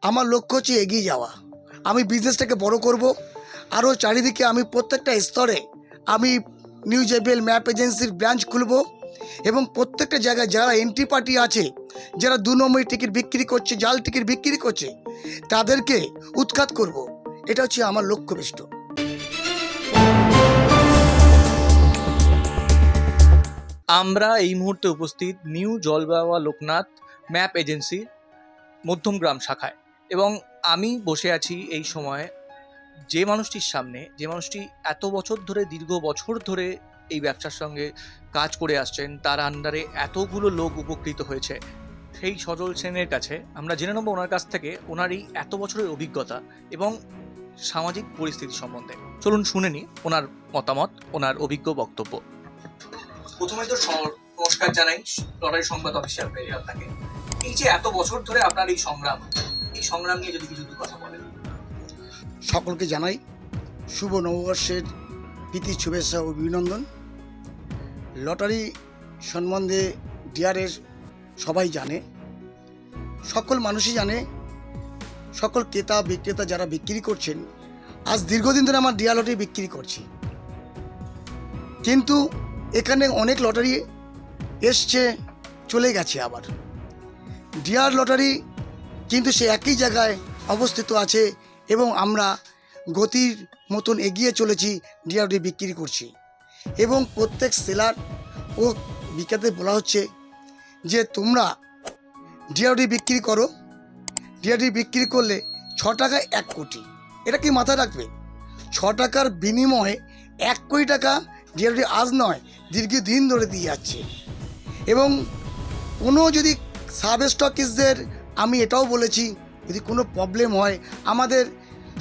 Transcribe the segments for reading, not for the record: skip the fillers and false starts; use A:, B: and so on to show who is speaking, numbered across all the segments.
A: আমার লক্ষ্য হচ্ছে এগিয়ে যাওয়া। আমি বিজনেসটাকে বড় করব। আরও চারিদিকে আমি প্রত্যেকটা স্তরে আমি নিউ জেবিএল ম্যাপ এজেন্সির ব্রাঞ্চ খুলব এবং প্রত্যেকটা জায়গায় যারা এন্ট্রি পার্টি আছে, যারা 2 নম্বরী টিকিট বিক্রি করছে, জাল টিকিট বিক্রি করছে, তাদেরকে উৎখাত করব। এটা হচ্ছে আমার লক্ষ্যবিষ্ট।
B: আমরা এই মুহূর্তে উপস্থিত নিউ জলবাবা লোকনাথ ম্যাপ এজেন্সির মধ্যমগ্রাম শাখায় এবং আমি বসে আছি এই সময় যে মানুষটির সামনে, যে মানুষটি এত বছর ধরে, দীর্ঘ বছর ধরে এই ব্যবসার সঙ্গে কাজ করে আসছেন, তার আন্ডারে এতগুলো লোক উপকৃত হয়েছে, সেই সজল সেনের কাছে আমরা জেনে নেব ওনার কাছ থেকে ওনার এই এত বছরের অভিজ্ঞতা এবং সামাজিক পরিস্থিতি সম্বন্ধে। চলুন শুনে নিই ওনার মতামত, ওনার অভিজ্ঞ বক্তব্য। প্রথমে তো নমস্কার জানাই লটারি সংবাদ অফিসিয়াল পেজে আপনাকে। এই যে এত বছর ধরে আপনার এই সংগ্রাম নিয়ে যদি কিছু কথা বলেন।
A: সকলকে জানাই শুভ নববর্ষের প্রীতি শুভেচ্ছা ও অভিনন্দন। লটারি সম্বন্ধে ডিআরের সবাই জানে, সকল মানুষই জানে, সকল ক্রেতা বিক্রেতা যারা বিক্রি করছেন। আজ দীর্ঘদিন ধরে আমার ডিআর লটারি বিক্রি করছি, কিন্তু এখানে অনেক লটারি এসছে চলে গেছে। আবার ডিআর লটারি কিন্তু সে একই জায়গায় অবস্থিত আছে এবং আমরা গতির মতন এগিয়ে চলেছি, ডিআর লটারি বিক্রি করছি। এবং প্রত্যেক সেলার ও বিক্রেতাদের বলা হচ্ছে যে তোমরা ডিআর লটারি বিক্রি করো। ডিআর লটারি বিক্রি করলে 6 টাকায় 1 কোটি। এটা কি মাথায় রাখবে? 6 টাকার বিনিময়ে 1 কোটি টাকা ডিআর লটারি আজ নয়, দীর্ঘদিন ধরে দিয়ে যাচ্ছে। এবং কোনো যদি সাব স্টকিস্টদের আমি এটাও বলেছি, যদি কোনো প্রবলেম হয় আমাদের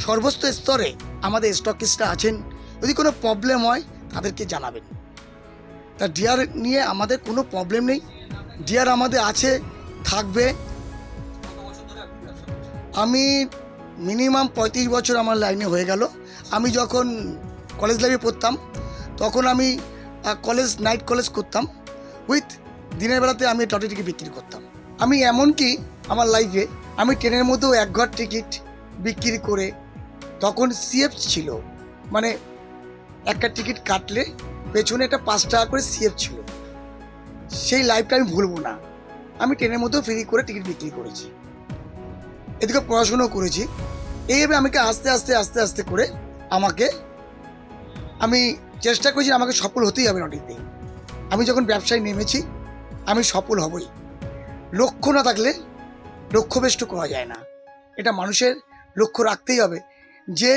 A: সর্বস্ত স্তরে আমাদের স্টকিস্টরা আছেন, যদি কোনো প্রবলেম হয় তাদেরকে জানাবেন। তা ডিআর নিয়ে আমাদের কোনো প্রবলেম নেই, ডিআর আমাদের আছে, থাকবে। আমি মিনিমাম 35 বছর আমার লাইনে হয়ে গেল। আমি যখন কলেজ লাইফে পড়তাম তখন আমি কলেজ নাইট কলেজ করতাম, উইথ দিনের বেলাতে আমি লটারি টিকিট বিক্রি করতাম। আমি এমনকি আমার লাইফে আমি ট্রেনের মধ্যেও 1 ঘর টিকিট বিক্রি করে, তখন সিএফ ছিল, মানে একটা টিকিট কাটলে পেছনে একটা 5 টাকা করে সিএফ ছিল। সেই লাইফটা আমি ভুলবো না। আমি ট্রেনের মধ্যেও ফ্রি করে টিকিট বিক্রি করেছি, এদিকে পড়াশুনো করেছি। এইভাবে আমাকে আস্তে আস্তে আস্তে আস্তে করে আমি চেষ্টা করেছি আমাকে সফল হতেই হবে লটারিতে। আমি যখন ব্যবসায় নেমেছি আমি সফল হবই। লক্ষ্য না থাকলে লক্ষ্যভেষ্ট করা যায় না। এটা মানুষের লক্ষ্য রাখতেই হবে যে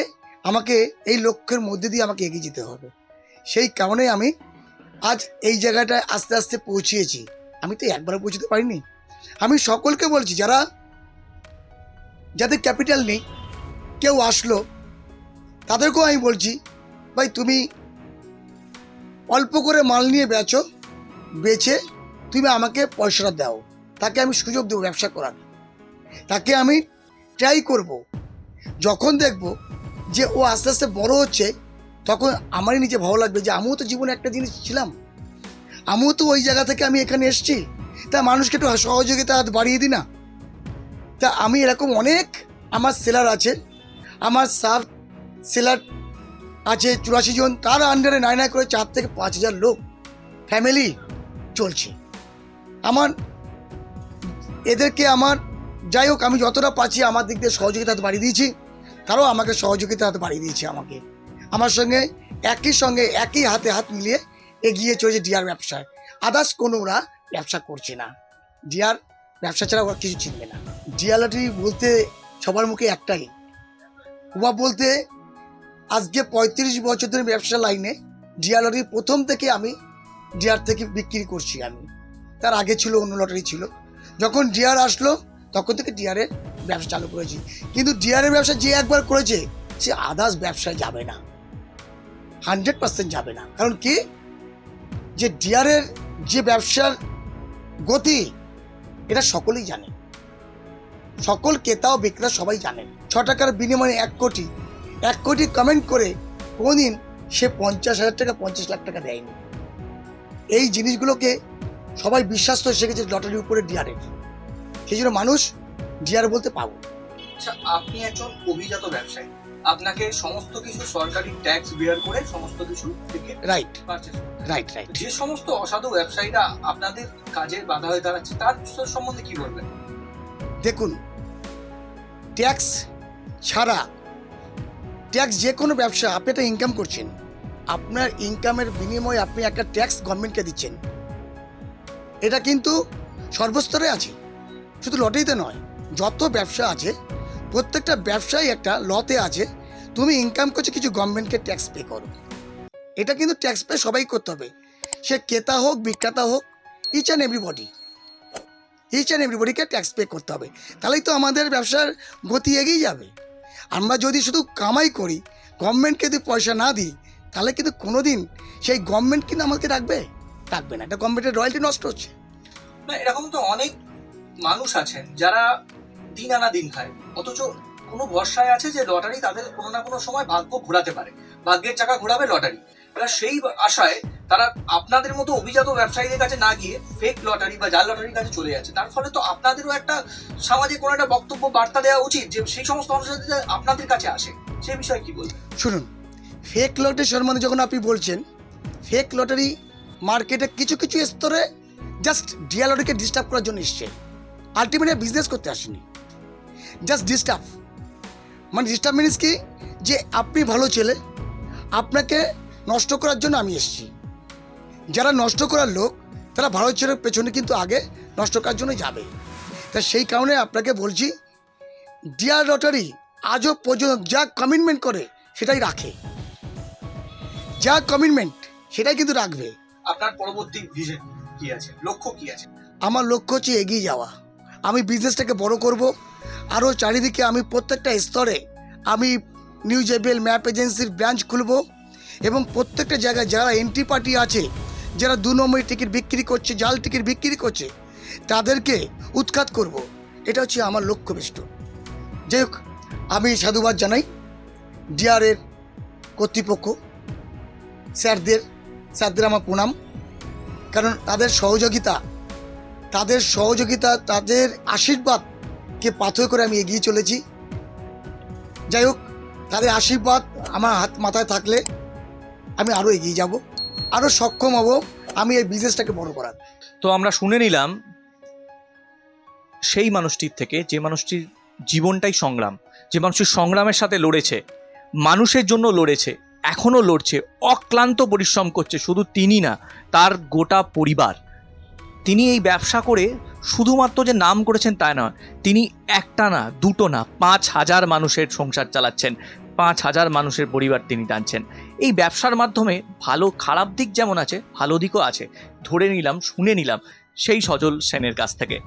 A: আমাকে এই লক্ষ্যের মধ্যে দিয়ে আমাকে এগিয়ে যেতে হবে। সেই কারণে আমি আজ এই জায়গাটায় আস্তে আস্তে পৌঁছিয়েছি। আমি তো একবারও পৌঁছতে পারিনি। আমি সকলকে বলছি যাদের ক্যাপিটাল নেই, কেউ আসলো তাদেরকেও আমি বলছি, ভাই তুমি অল্প করে মাল নিয়ে বেচে তুমি আমাকে পয়সাটা দাও, তাকে আমি সুযোগ দেবো ব্যবসা করার, তাকে আমি ট্রাই করব। যখন দেখব যে ও আস্তে আস্তে বড় হচ্ছে, তখন আমারই নিজে ভালো লাগবে যে আমিও তো জীবনে একটা জিনিস ছিলাম, আমিও তো ওই জায়গা থেকে আমি এখানে এসেছি। তা মানুষকে একটু সহযোগিতা হাত বাড়িয়ে দিই না। তা আমি এরকম অনেক আমার সেলার আছে, আমার সাব সেলার আছে 84 জন, তার আন্ডারে নাই করে 4 থেকে 5 হাজার লোক ফ্যামিলি চলছে। এদেরকে যাই হোক আমি যতটা পাচ্ছি আমার দিক দিয়ে সহযোগিতা হাত বাড়িয়ে দিয়েছি, তারাও আমাকে সহযোগিতা হাত বাড়িয়ে দিয়েছে। আমার সঙ্গে একই হাতে হাত মিলিয়ে এগিয়ে চলেছে ডিআর ব্যবসায়। আদার্স কোনো ওরা ব্যবসা করছে না, ডিআর ব্যবসা ছাড়া ওরা কিছু চিনবে না। ডিআর লটারি বলতে সবার মুখে একটাই প্রভাব, বলতে আজকে 35 বছর ধরে ব্যবসা লাইনে ডিআর লটারি প্রথম থেকে আমি ডিআর থেকে বিক্রি করছি। আমি তার আগে ছিল অন্য লটারি ছিল। যখন ডিআর আসলো তখন থেকে ডিআরের ব্যবসা চালু করেছি। কিন্তু ডিআরের ব্যবসা যে একবার করেছে সে আদার্স ব্যবসায় যাবে না, 100% যাবে না। কারণ কি, যে ডিআরের যে ব্যবসার গতি এটা সকলেই জানে, সকল ক্রেতা ও বিক্রেতা সবাই জানেন। 6 টাকার বিনিময়ে 1 কোটি, 1 কোটি কমেন্ট করে কোনদিন সে 50,000 টাকা 50 লাখ টাকা দেয়নি। এই জিনিসগুলোকে সবাই বিশ্বাস করে শিখেছে লটারির উপরে ডিআরের। সেই জন্য মানুষ ডিআর বলতে পাগল।
B: আচ্ছা, আপনি একজন অভিজাত ব্যবসায়ী, আপনাকে সমস্ত কিছু সরকারি ট্যাক্স বেয়ার করে সমস্ত কিছু থেকে
A: রাইট
B: পারচেস
A: রাইট রাইট।
B: যে সমস্ত অসাধু ব্যবসায়ীরা আপনাদের কাজে বাধা হয়ে দাঁড়াচ্ছে তার সম্বন্ধে কি বলবেন?
A: দেখুন, ট্যাক্স ছাড়া, ট্যাক্স যে কোনো ব্যবসা, আপনি একটা ইনকাম করছেন, আপনার ইনকামের বিনিময়ে আপনি একটা ট্যাক্স গভর্নমেন্টকে দিচ্ছেন। এটা কিন্তু সর্বস্তরে আছে, শুধু লটারিতে নয়। যত ব্যবসা আছে প্রত্যেকটা ব্যবসায় একটা লতে আছে, তুমি ইনকাম করছো, কিছু গভর্নমেন্টকে ট্যাক্স পে করো। এটা কিন্তু ট্যাক্স পে সবাই করতে হবে, সে ক্রেতা হোক বিক্রেতা হোক, ইচ অ্যান্ড এভরিবডিকে ট্যাক্স পে করতে হবে। তাহলেই তো আমাদের ব্যবসার গতি এগিয়ে যাবে। আমরা যদি শুধু কামাই করি, গভর্নমেন্টকে যদি পয়সা না দিই, তাহলে কিন্তু কোনো দিন সেই গভর্নমেন্ট কিন্তু আমাকে রাখবে না। এটা গভর্নমেন্টের রয়্যালটি নষ্ট হচ্ছে।
B: না, এরকম তো অনেক মানুষ আছেন যারা দিন আনা দিন খায়, অথচ কোনো ভরসায় আছে যে লটারি তাদের কোনো না কোনো সময় ভাগ্য ঘোরাতে পারে, ভাগ্যের চাকা ঘোরাবে লটারি। এরা সেই আশায় তারা আপনাদের মতো অভিজাত ব্যবসায়ীদের কাছে না গিয়ে ফেক লটারি বা জাল লটারির কাছে চলে যাচ্ছে। তার ফলে তো আপনাদেরও একটা সমাজে কোনো একটা বক্তব্য বার্তা দেওয়া উচিত যে সেই সমস্ত মানুষ যাতে আপনাদের কাছে আসে। সেই বিষয়ে কি বলবেন?
A: শুনুন, ফেক লটারি সম্বন্ধে যখন আপনি বলছেন, ফেক লটারি মার্কেটে কিছু কিছু স্তরে জাস্ট ডিয়ার লটারিকে ডিস্টার্ব করার জন্য এসছে, আলটিমেটলি বিজনেস করতে আসেনি, জাস্ট ডিস্টার্ব। মানে ডিস্টার্ব মিনস কি, যে আপনি ভালো ছেলে, আপনাকে নষ্ট করার জন্য আমি এসেছি। যারা নষ্ট করার লোক, তারা ভালো ছেলের পেছনে কিন্তু আগে নষ্ট করার জন্য যাবে। তা সেই কারণে আপনাকে বলছি, ডিয়ার লটারি আজও পর্যন্ত যা কমিটমেন্ট করে সেটাই রাখে, যা কমিটমেন্ট সেটাই কিন্তু রাখবে।
B: আপনার পরবর্তী ভিশন কি আছে, লক্ষ্য কি আছে?
A: আমার লক্ষ্য হচ্ছে এগিয়ে যাওয়া। আমি বিজনেসটাকে বড় করব, আরও চারিদিকে আমি প্রত্যেকটা স্তরে আমি নিউ জেবিএল ম্যাপ এজেন্সির ব্রাঞ্চ খুলব, এবং প্রত্যেকটা জায়গায় যারা এন্ট্রি পার্টি আছে, যারা 2 নম্বরের টিকিট বিক্রি করছে, জাল টিকিট বিক্রি করছে, তাদেরকে উৎখাত করব। এটা হচ্ছে আমার লক্ষ্য বেষ্ট। যাই হোক, আমি সাধুবাদ জানাই ডিআরের কর্তৃপক্ষ, স্যারদের আমার প্রণাম। কারণ তাদের সহযোগিতা, তাদের আশীর্বাদকে পাথর করে আমি এগিয়ে চলেছি। যাই হোক, তাদের আশীর্বাদ আমার হাত মাথায় থাকলে আমি আরও এগিয়ে যাব, আরও সক্ষম হব আমি এই বিজনেসটাকে বড় করার।
B: তো আমরা শুনে নিলাম সেই মানুষটির থেকে, যে মানুষটির জীবনটাই সংগ্রাম, যে মানুষটির সংগ্রামের সাথে লড়েছে, মানুষের জন্য লড়েছে, এখনও লড়ছে, অক্লান্ত পরিশ্রম করছে। শুধু তিনি না, তার গোটা পরিবার। তিনি এই ব্যবসা করে শুধুমাত্র যে নাম করেছেন তা নয়, তিনি একটা না, দুটো না, 5,000 মানুষের সংসার চালাচ্ছেন, 5,000 মানুষের পরিবার তিনি টানছেন। এই ব্যবসার মাধ্যমে ভালো খারাপ দিক যেমন আছে, ভালো দিকও আছে। ধরে নিলাম, শুনে নিলাম সেই সজল সেনের কাছ থেকে।